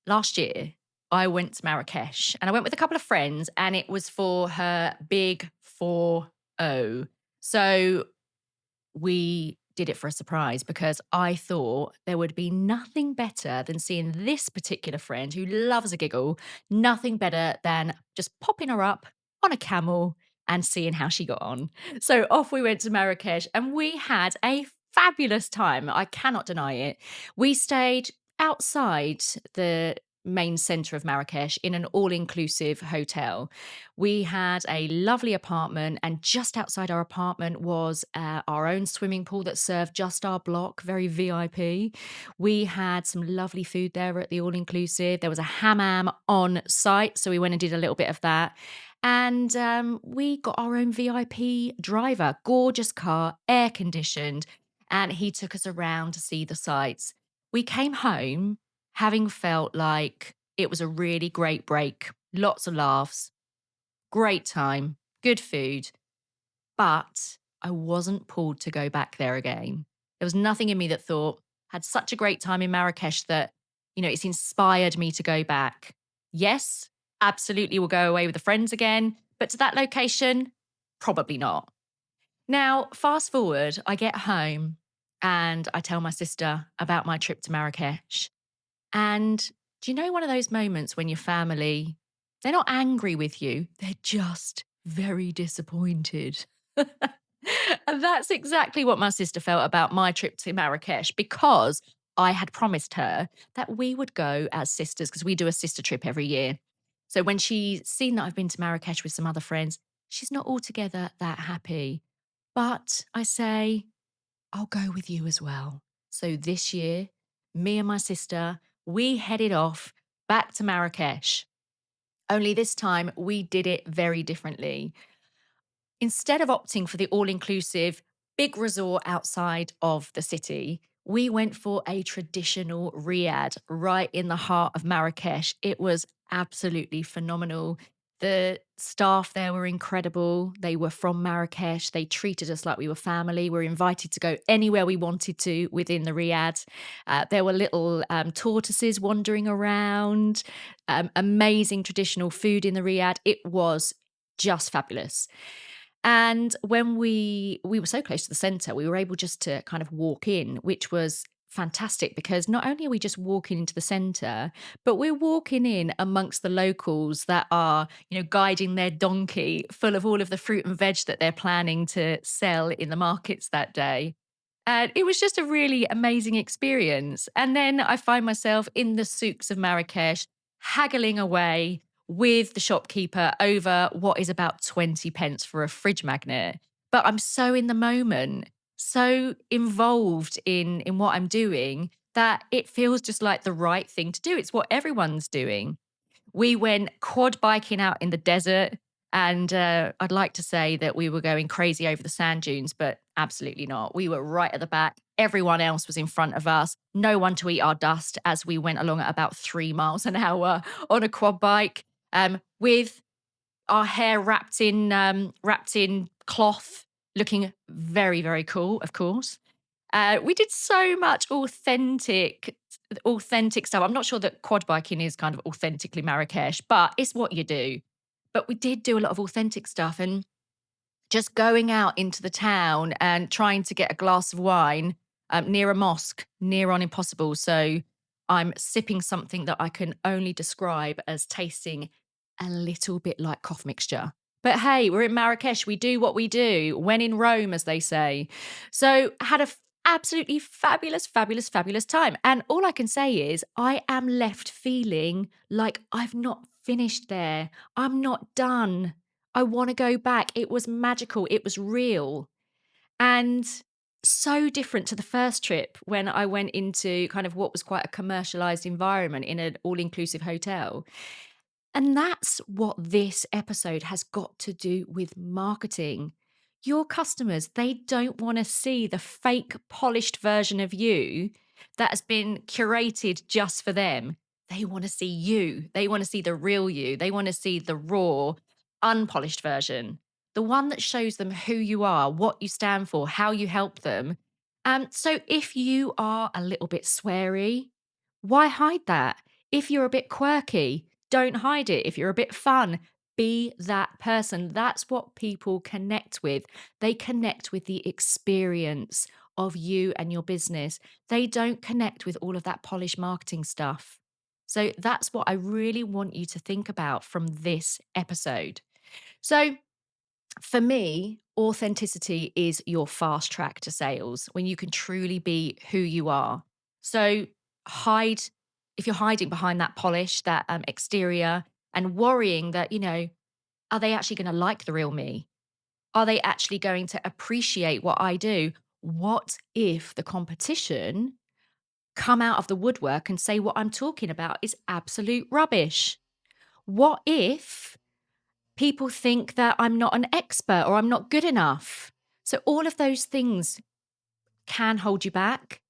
Last year, I went to Marrakesh and I went with a couple of friends, and it was for her big 4-0. So we did it for a surprise because I thought there would be nothing better than seeing this particular friend who loves a giggle, nothing better than just popping her up on a camel and seeing how she got on. So off we went to Marrakesh and we had a fabulous time. I cannot deny it. We stayed outside the main center of Marrakesh in an all inclusive hotel. We had a lovely apartment, and just outside our apartment was our own swimming pool that served just our block, very VIP. We had some lovely food there at the all inclusive. There was a hammam on site, so we went and did a little bit of that. And we got our own VIP driver, gorgeous car, air conditioned, and he took us around to see the sights. We came home having felt like it was a really great break, lots of laughs, great time, good food, but I wasn't pulled to go back there again. There was nothing in me that thought, had such a great time in Marrakesh that, it's inspired me to go back. Yes, absolutely we'll go away with the friends again, but to that location, probably not. Now, fast forward, I get home and I tell my sister about my trip to Marrakesh. And do you know one of those moments when your family, they're not angry with you, they're just very disappointed? And that's exactly what my sister felt about my trip to Marrakesh because I had promised her that we would go as sisters because we do a sister trip every year. So when she's seen that I've been to Marrakesh with some other friends, she's not altogether that happy. But I say, I'll go with you as well. So this year, me and my sister, we headed off back to Marrakesh. Only this time we did it very differently. Instead of opting for the all inclusive big resort outside of the city, we went for a traditional riad right in the heart of Marrakesh. It was absolutely phenomenal. The staff there were incredible. They were from Marrakesh. They treated us like we were family. We were invited to go anywhere we wanted to within the riad. There were little tortoises wandering around, amazing traditional food in the riad. It was just fabulous. And when we were so close to the center, we were able just to kind of walk in, which was fantastic because not only are we just walking into the center, but we're walking in amongst the locals that are, guiding their donkey full of all of the fruit and veg that they're planning to sell in the markets that day. And it was just a really amazing experience. And then I find myself in the souks of Marrakesh, haggling away with the shopkeeper over what is about 20 pence for a fridge magnet. But I'm so in the moment, so involved in what I'm doing that it feels just like the right thing to do. It's what everyone's doing. We went quad biking out in the desert. And I'd like to say that we were going crazy over the sand dunes, but absolutely not. We were right at the back. Everyone else was in front of us. No one to eat our dust as we went along at about 3 miles an hour on a quad bike, with our hair wrapped in cloth, looking very, very cool, of course. We did so much authentic stuff. I'm not sure that quad biking is kind of authentically Marrakesh, but it's what you do. But we did do a lot of authentic stuff and just going out into the town and trying to get a glass of wine near a mosque, near on impossible. So I'm sipping something that I can only describe as tasting a little bit like cough mixture. But hey, we're in Marrakesh. We do what we do. When in Rome, as they say. So had a absolutely fabulous, fabulous, fabulous time. And all I can say is I am left feeling like I've not finished there. I'm not done. I want to go back. It was magical. It was real. And so different to the first trip when I went into kind of what was quite a commercialized environment in an all inclusive hotel. And that's what this episode has got to do with marketing. Your customers, they don't want to see the fake, polished version of you that has been curated just for them. They want to see you. They want to see the real you. They want to see the raw, unpolished version, the one that shows them who you are, what you stand for, how you help them. So if you are a little bit sweary, why hide that? If you're a bit quirky, don't hide it. If you're a bit fun, be that person. That's what people connect with. They connect with the experience of you and your business. They don't connect with all of that polished marketing stuff. So that's what I really want you to think about from this episode. So for me, authenticity is your fast track to sales when you can truly be who you are. So hide, if you're hiding behind that polish, that exterior, and worrying that, are they actually going to like the real me? Are they actually going to appreciate what I do? What if the competition come out of the woodwork and say what I'm talking about is absolute rubbish? What if people think that I'm not an expert or I'm not good enough? So all of those things can hold you back.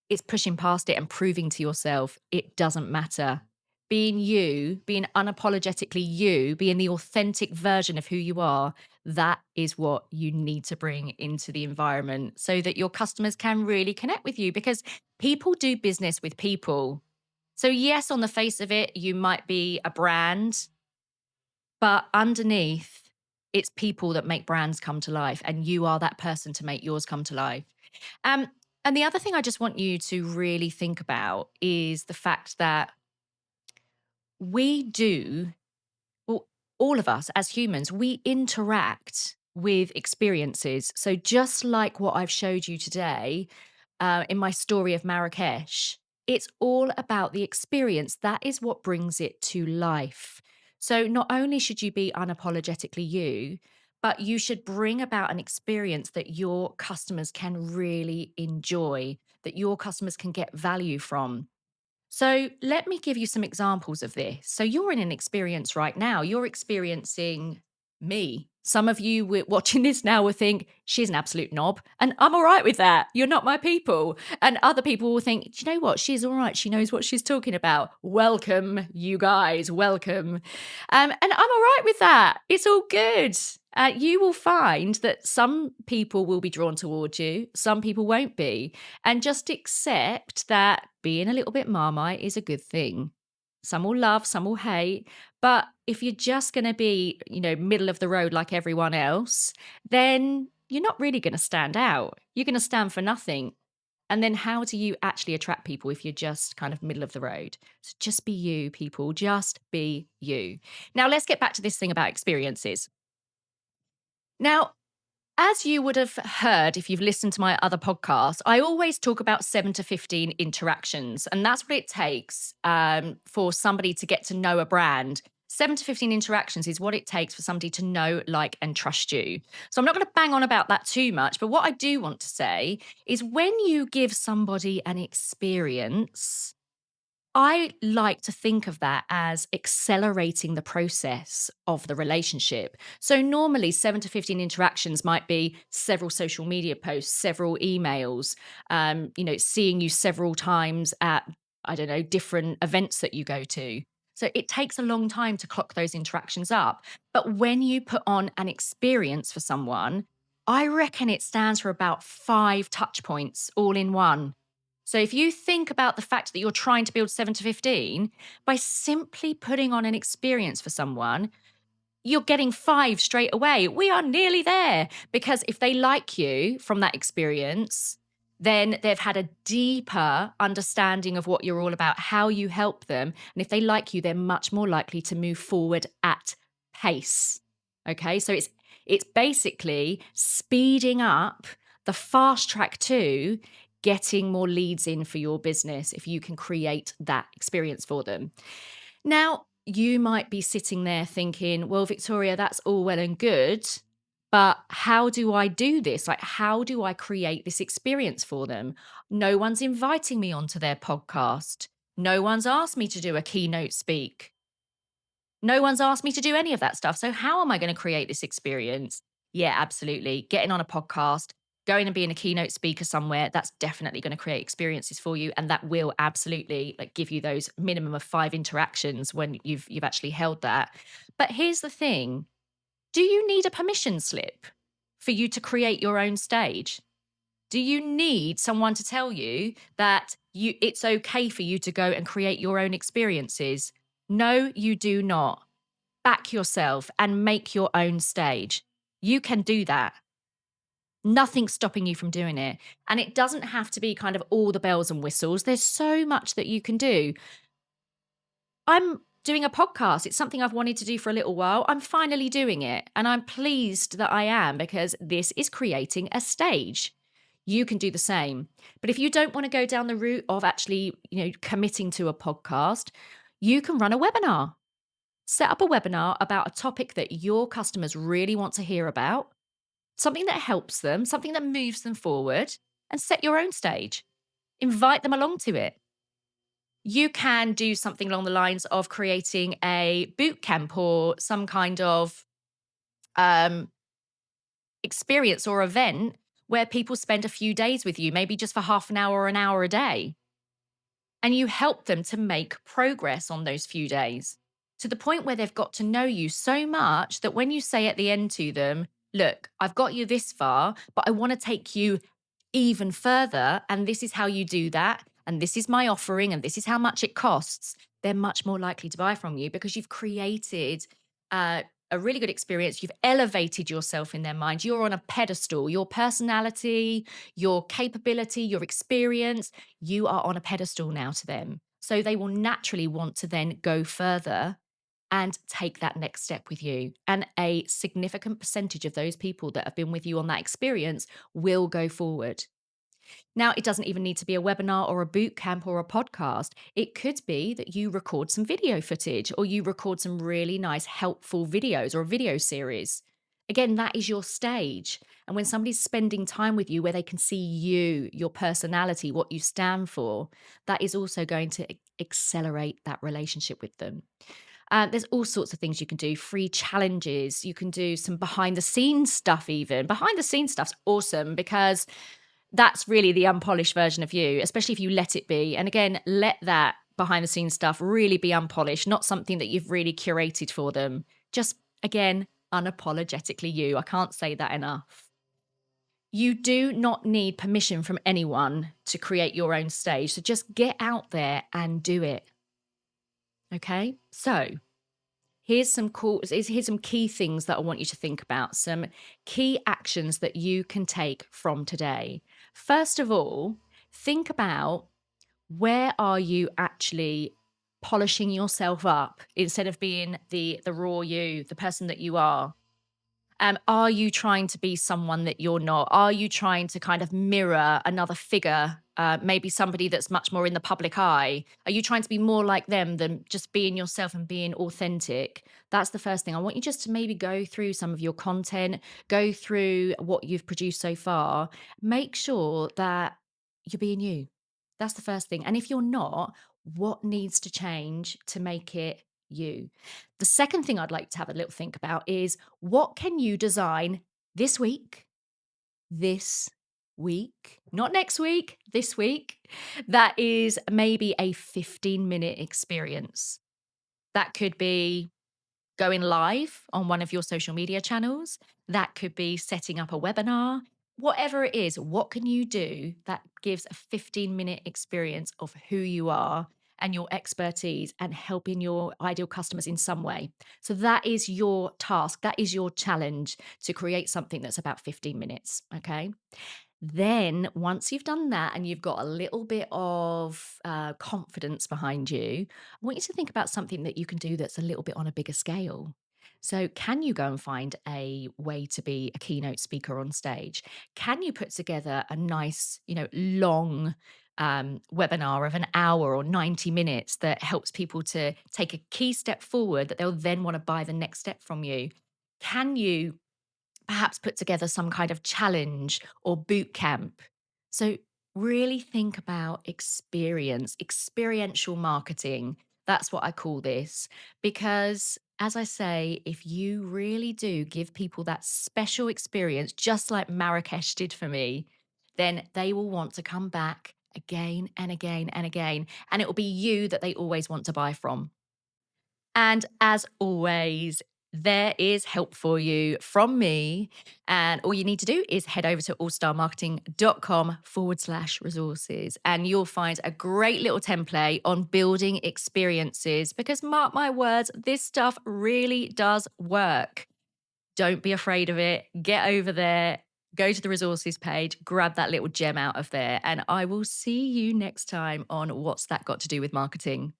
It's pushing past it and proving to yourself it doesn't matter. Being you, being unapologetically you, being the authentic version of who you are, that is what you need to bring into the environment so that your customers can really connect with you, because people do business with people. So yes, on the face of it, you might be a brand, but underneath, it's people that make brands come to life, and you are that person to make yours come to life. Um, and the other thing I just want you to really think about is the fact that we do, well, all of us as humans, we interact with experiences. So just like what I've showed you today, in my story of Marrakesh, it's all about the experience. That is what brings it to life. So not only should you be unapologetically you, but you should bring about an experience that your customers can really enjoy, that your customers can get value from. So let me give you some examples of this. So you're in an experience right now. You're experiencing me. Some of you watching this now will think she's an absolute knob, and I'm all right with that. You're not my people. And other people will think, do you know what? She's all right. She knows what she's talking about. Welcome, you guys. Welcome. And I'm all right with that. It's all good. You will find that some people will be drawn towards you, some people won't be. And just accept that being a little bit Marmite is a good thing. Some will love, some will hate. But if you're just going to be, middle of the road like everyone else, then you're not really going to stand out. You're going to stand for nothing. And then how do you actually attract people if you're just kind of middle of the road? So just be you, people. Just be you. Now, let's get back to this thing about experiences. Now, as you would have heard if you've listened to my other podcasts, I always talk about 7 to 15 interactions. And that's what it takes for somebody to get to know a brand. 7 to 15 interactions is what it takes for somebody to know, like, and trust you. So I'm not going to bang on about that too much. But what I do want to say is when you give somebody an experience, I like to think of that as accelerating the process of the relationship. So normally 7 to 15 interactions might be several social media posts, several emails, seeing you several times at, I don't know, different events that you go to. So it takes a long time to clock those interactions up. But when you put on an experience for someone, I reckon it stands for about 5 touch points all in one. So if you think about the fact that you're trying to build 7 to 15, by simply putting on an experience for someone, you're getting 5 straight away. We are nearly there, because if they like you from that experience, then they've had a deeper understanding of what you're all about, how you help them. And if they like you, they're much more likely to move forward at pace. Okay, so it's basically speeding up the fast track to getting more leads in for your business if you can create that experience for them. Now, you might be sitting there thinking, well, Victoria, that's all well and good, but how do I do this? Like, how do I create this experience for them? No one's inviting me onto their podcast. No one's asked me to do a keynote speak. No one's asked me to do any of that stuff. So how am I going to create this experience? Yeah, absolutely. Getting on a podcast, going and being a keynote speaker somewhere, that's definitely going to create experiences for you. And that will absolutely give you those minimum of 5 interactions when you've actually held that. But here's the thing. Do you need a permission slip for you to create your own stage? Do you need someone to tell you that it's okay for you to go and create your own experiences? No, you do not. Back yourself and make your own stage. You can do that. Nothing's stopping you from doing it. And it doesn't have to be kind of all the bells and whistles. There's so much that you can do. I'm doing a podcast. It's something I've wanted to do for a little while. I'm finally doing it. And I'm pleased that I am, because this is creating a stage. You can do the same. But if you don't want to go down the route of actually, committing to a podcast, you can run a webinar. Set up a webinar about a topic that your customers really want to hear about, something that helps them, something that moves them forward, and set your own stage. Invite them along to it. You can do something along the lines of creating a boot camp or some kind of um, experience or event where people spend a few days with you, maybe just for half an hour or an hour a day. And you help them to make progress on those few days, to the point where they've got to know you so much that when you say at the end to them, look, I've got you this far, but I want to take you even further. And this is how you do that. And this is my offering. And this is how much it costs. They're much more likely to buy from you, because you've created a really good experience. You've elevated yourself in their mind. You're on a pedestal. Your personality, your capability, your experience, you are on a pedestal now to them. So they will naturally want to then go further and take that next step with you. And a significant percentage of those people that have been with you on that experience will go forward. Now, it doesn't even need to be a webinar or a boot camp or a podcast. It could be that you record some video footage, or you record some really nice, helpful videos, or a video series. Again, that is your stage. And when somebody's spending time with you where they can see you, your personality, what you stand for, that is also going to accelerate that relationship with them. There's all sorts of things you can do, free challenges. You can do some behind the scenes stuff, even. Behind the scenes stuff's awesome, because that's really the unpolished version of you, especially if you let it be. And again, let that behind the scenes stuff really be unpolished, not something that you've really curated for them. Just, again, unapologetically you. I can't say that enough. You do not need permission from anyone to create your own stage. So just get out there and do it. Okay? So here's some key things that I want you to think about, some key actions that you can take from today. First of all, think about, where are you actually polishing yourself up instead of being the raw you, the person that you are? Are you trying to be someone that you're not? Are you trying to kind of mirror another figure, maybe somebody that's much more in the public eye? Are you trying to be more like them than just being yourself and being authentic? That's the first thing. I want you just to maybe go through some of your content, go through what you've produced so far. Make sure that you're being you. That's the first thing. And if you're not, what needs to change to make it you? The second thing I'd like to have a little think about is, what can you design this week, not next week, this week, that is maybe a 15-minute experience? That could be going live on one of your social media channels. That could be setting up a webinar. Whatever it is, what can you do that gives a 15-minute experience of who you are and your expertise and helping your ideal customers in some way? So that is your task. That is your challenge, to create something that's about 15 minutes. Okay. Then, once you've done that and you've got a little bit of confidence behind you, I want you to think about something that you can do that's a little bit on a bigger scale. So, can you go and find a way to be a keynote speaker on stage? Can you put together a nice, long webinar of an hour or 90 minutes that helps people to take a key step forward that they'll then want to buy the next step from you? Can you perhaps put together some kind of challenge or boot camp? So, really think about experiential marketing. That's what I call this. Because, as I say, if you really do give people that special experience, just like Marrakesh did for me, then they will want to come back again and again and again. And it will be you that they always want to buy from. And as always, there is help for you from me. And all you need to do is head over to allstarmarketing.com/resources and you'll find a great little template on building experiences because mark my words, this stuff really does work. Don't be afraid of it. Get over there, go to the resources page, grab that little gem out of there, and I will see you next time on What's That Got to Do with Marketing?